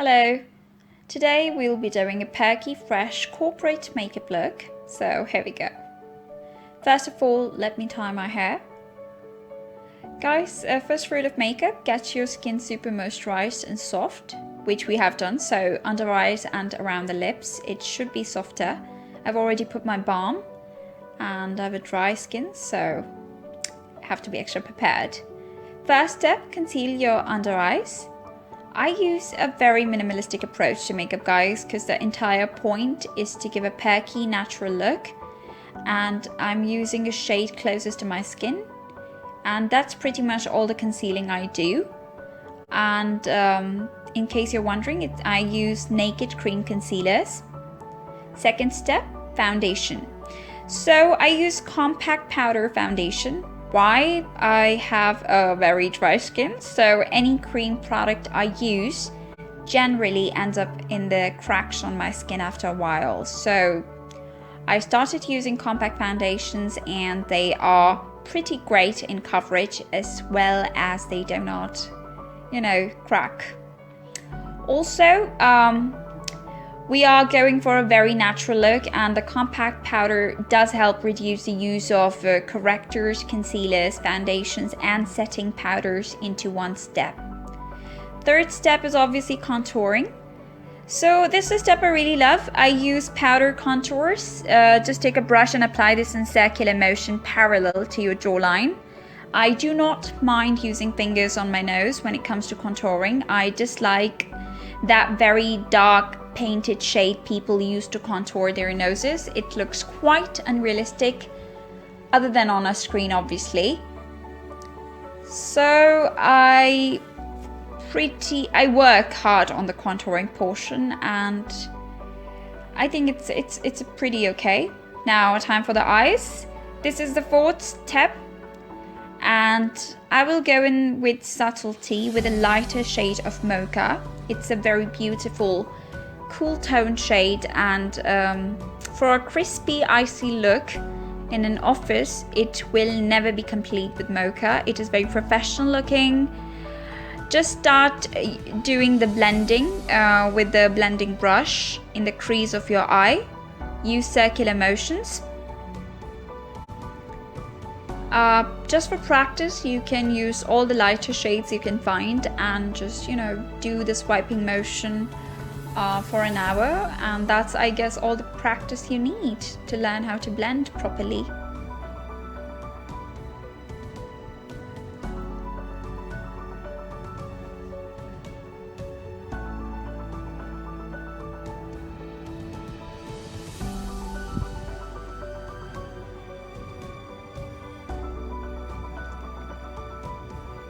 Hello! Today we'll be doing a perky, fresh corporate makeup look, so here we go. First of all, let me tie my hair. Guys, first rule of makeup, get your skin super moisturized and soft, which we have done, so under eyes and around the lips, it should be softer. I've already put my balm and I have a dry skin, so I have to be extra prepared. First step, conceal your under eyes. I use a very minimalistic approach to makeup, guys, because the entire point is to give a perky, natural look, and I'm using a shade closest to my skin, and that's pretty much all the concealing I do. And in case you're wondering, I use Naked Cream concealers. Second step, foundation. So I use compact powder foundation. Why? I have a very dry skin, so any cream product I use generally ends up in the cracks on my skin after a while. So I started using compact foundations and they are pretty great in coverage as well as they do not, crack. Also, we are going for a very natural look, and the compact powder does help reduce the use of correctors, concealers, foundations and setting powders into one step. Third step is obviously contouring. So this is a step I really love. I use powder contours. Just take a brush and apply this in circular motion parallel to your jawline. I do not mind using fingers on my nose when it comes to contouring. I dislike that very dark painted shade people use to contour their noses. It looks quite unrealistic, other than on a screen, obviously. So I work hard on the contouring portion, and I think it's pretty okay. Now time for the eyes. This is the fourth step, and I will go in with subtlety with a lighter shade of mocha. It's a very beautiful cool tone shade, and for a crispy icy look in an office, it will never be complete with mocha. It is very professional looking. Just start doing the blending with the blending brush in the crease of your eye. Use circular motions. Just for practice, you can use all the lighter shades you can find and just do the swiping motion for an hour, and that's, I guess, all the practice you need to learn how to blend properly.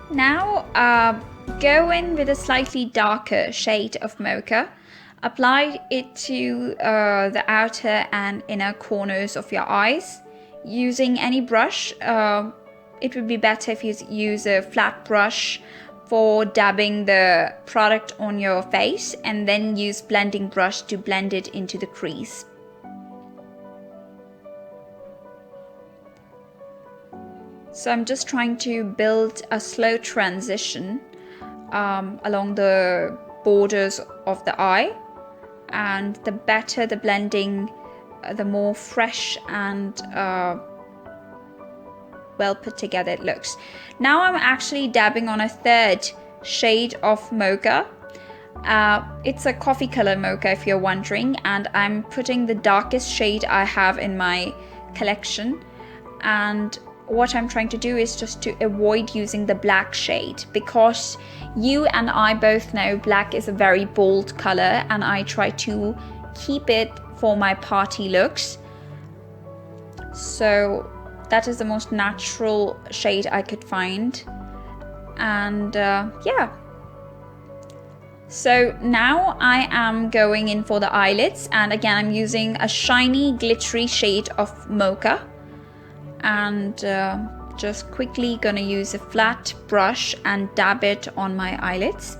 Now go in with a slightly darker shade of mocha. Apply it to the outer and inner corners of your eyes. Using any brush, it would be better if you use a flat brush for dabbing the product on your face, and then use blending brush to blend it into the crease. So I'm just trying to build a slow transition along the borders of the eye, and the better the blending, the more fresh and well put together it looks. Now I'm actually dabbing on a third shade of mocha. It's a coffee color mocha, if you're wondering, and I'm putting the darkest shade I have in my collection. And what I'm trying to do is just to avoid using the black shade, because you and I both know black is a very bold color, and I try to keep it for my party looks. So that is the most natural shade I could find, and yeah. So now I am going in for the eyelids, and again I'm using a shiny glittery shade of mocha, and just quickly gonna use a flat brush and dab it on my eyelids.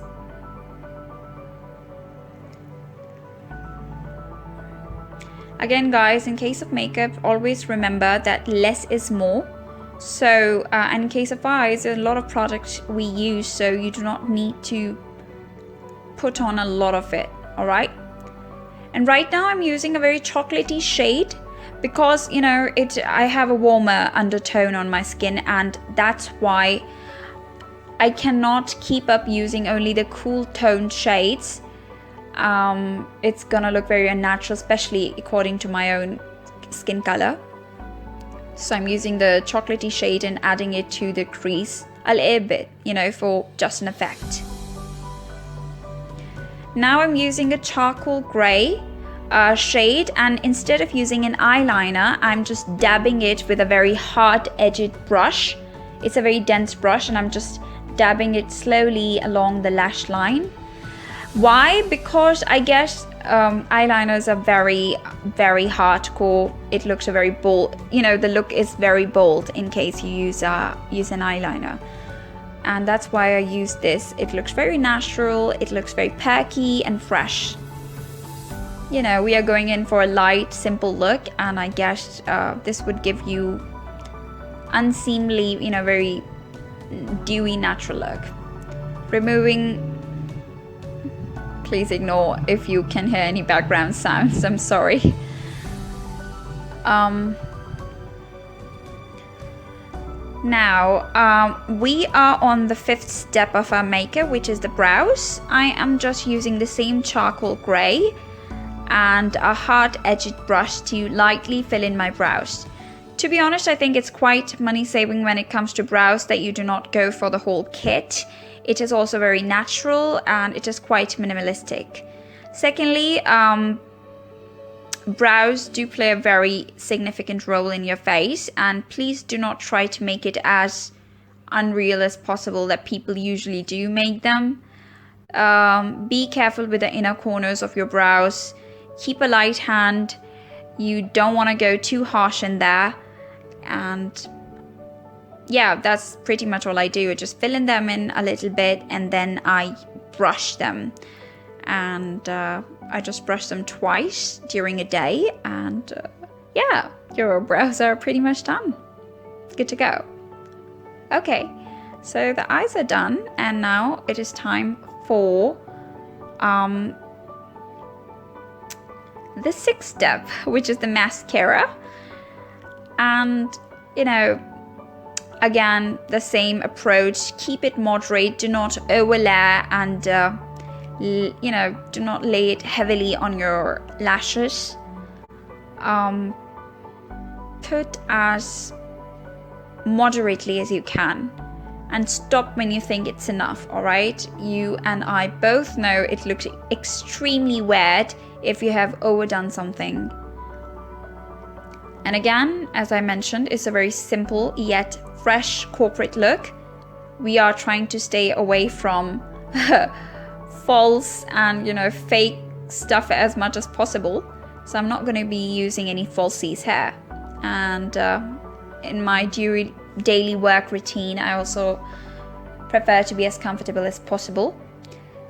Again, guys, in case of makeup, always remember that less is more. So and in case of eyes, there are a lot of products we use, so you do not need to put on a lot of it, all right? And right now I'm using a very chocolatey shade because, you know, I have a warmer undertone on my skin, and that's why I cannot keep up using only the cool toned shades. It's gonna look very unnatural, especially according to my own skin color. So I'm using the chocolatey shade and adding it to the crease a little bit, you know, for just an effect. Now I'm using a charcoal gray shade, and instead of using an eyeliner, I'm just dabbing it with a very hard-edged brush. It's a very dense brush, and I'm just dabbing it slowly along the lash line. Why? Because I guess eyeliners are very, very hardcore. It looks a very bold, you know, the look is very bold in case you use an eyeliner. And that's why I use this. It looks very natural, it looks very perky and fresh. You know, we are going in for a light, simple look, and I guess this would give you unseemly, you know, very dewy, natural look. Removing, please ignore if you can hear any background sounds, I'm sorry. Now, we are on the 5th step of our makeup, which is the brows. I am just using the same charcoal gray and a hard-edged brush to lightly fill in my brows. To be honest, I think it's quite money-saving when it comes to brows that you do not go for the whole kit. It is also very natural and it is quite minimalistic. Secondly, brows do play a very significant role in your face, and please do not try to make it as unreal as possible that people usually do make them. Be careful with the inner corners of your brows. Keep a light hand. You don't want to go too harsh in there. And yeah, that's pretty much all I do. I just fill in them in a little bit and then I brush them. And I just brush them twice during a day, and yeah, your brows are pretty much done. Good to go. Okay, so the eyes are done, and now it is time for the 6th step, which is the mascara. And you know, again, the same approach. Keep it moderate. Do not overlay, and you know, do not lay it heavily on your lashes. Put as moderately as you can, and stop when you think it's enough. All right, you and I both know it looks extremely weird if you have overdone something. And again, as I mentioned, it's a very simple yet fresh corporate look. We are trying to stay away from false and, you know, fake stuff as much as possible. So I'm not going to be using any falsies here. And in my daily work routine, I also prefer to be as comfortable as possible.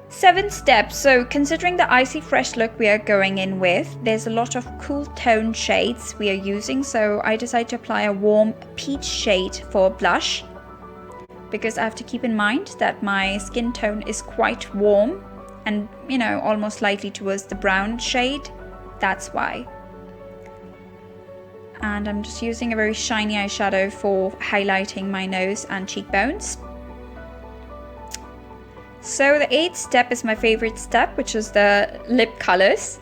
7th step. So considering the icy fresh look we are going in with, there's a lot of cool tone shades we are using. So I decided to apply a warm peach shade for blush, because I have to keep in mind that my skin tone is quite warm and, you know, almost slightly towards the brown shade. That's why. And I'm just using a very shiny eyeshadow for highlighting my nose and cheekbones. So the 8th step is my favorite step, which is the lip colors.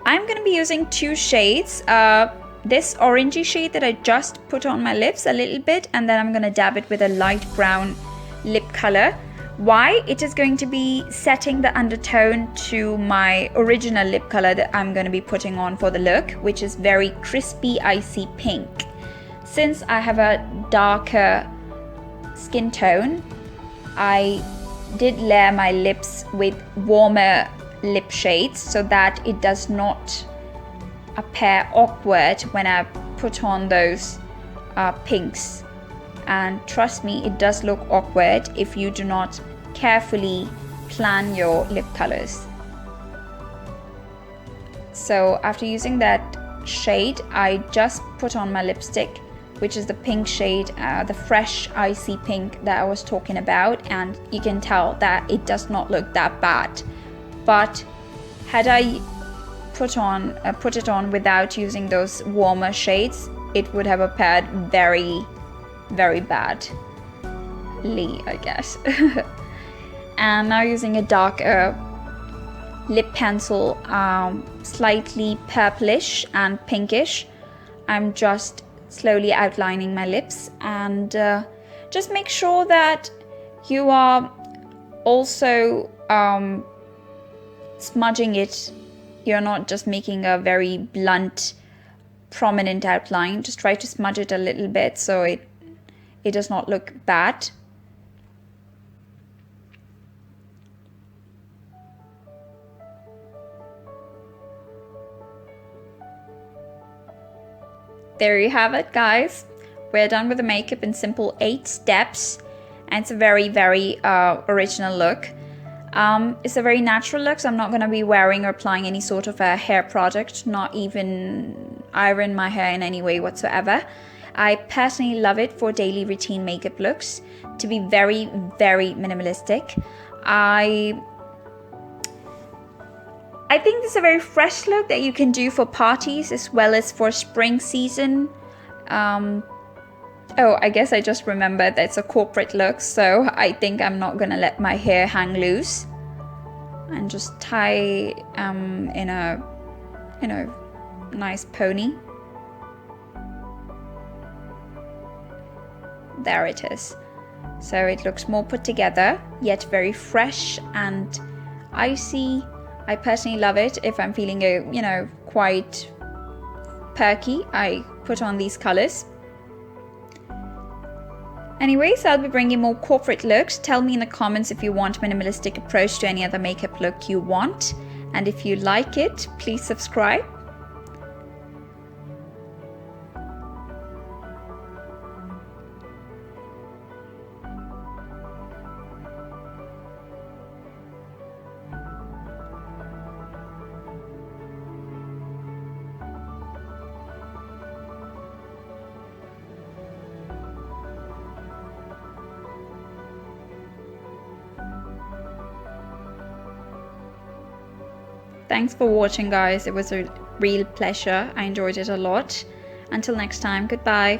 I'm going to be using 2 shades. This orangey shade that I just put on my lips a little bit, and then I'm going to dab it with a light brown lip color. Why? It is going to be setting the undertone to my original lip color that I'm going to be putting on for the look, which is very crispy, icy pink. Since I have a darker skin tone, I did layer my lips with warmer lip shades so that it does not appear awkward when I put on those pinks. And trust me, it does look awkward if you do not carefully plan your lip colors. So after using that shade, I just put on my lipstick which is the pink shade, the fresh icy pink that I was talking about, and you can tell that it does not look that bad. But had I put it on without using those warmer shades, it would have appeared very, very badly, I guess. And now using a darker lip pencil, slightly purplish and pinkish, I'm just slowly outlining my lips, and just make sure that you are also smudging it. You're not just making a very blunt, prominent outline. Just try to smudge it a little bit so it does not look bad. There you have it, guys. We're done with the makeup in simple 8 steps, and it's a very, very original look. It's a very natural look, so I'm not going to be wearing or applying any sort of a hair product, not even iron my hair in any way whatsoever. I personally love it for daily routine makeup looks, to be very, very minimalistic. I think this is a very fresh look that you can do for parties as well as for spring season. Oh, I guess I just remembered that it's a corporate look, so I think I'm not gonna let my hair hang loose and just tie in a, nice pony. There it is. So it looks more put together, yet very fresh and icy. I personally love it. If I'm feeling quite perky, I put on these colors. Anyways, I'll be bringing more corporate looks. Tell me in the comments if you want minimalistic approach to any other makeup look you want. And if you like it, please subscribe. Thanks for watching, guys. It was a real pleasure. I enjoyed it a lot. Until next time, goodbye.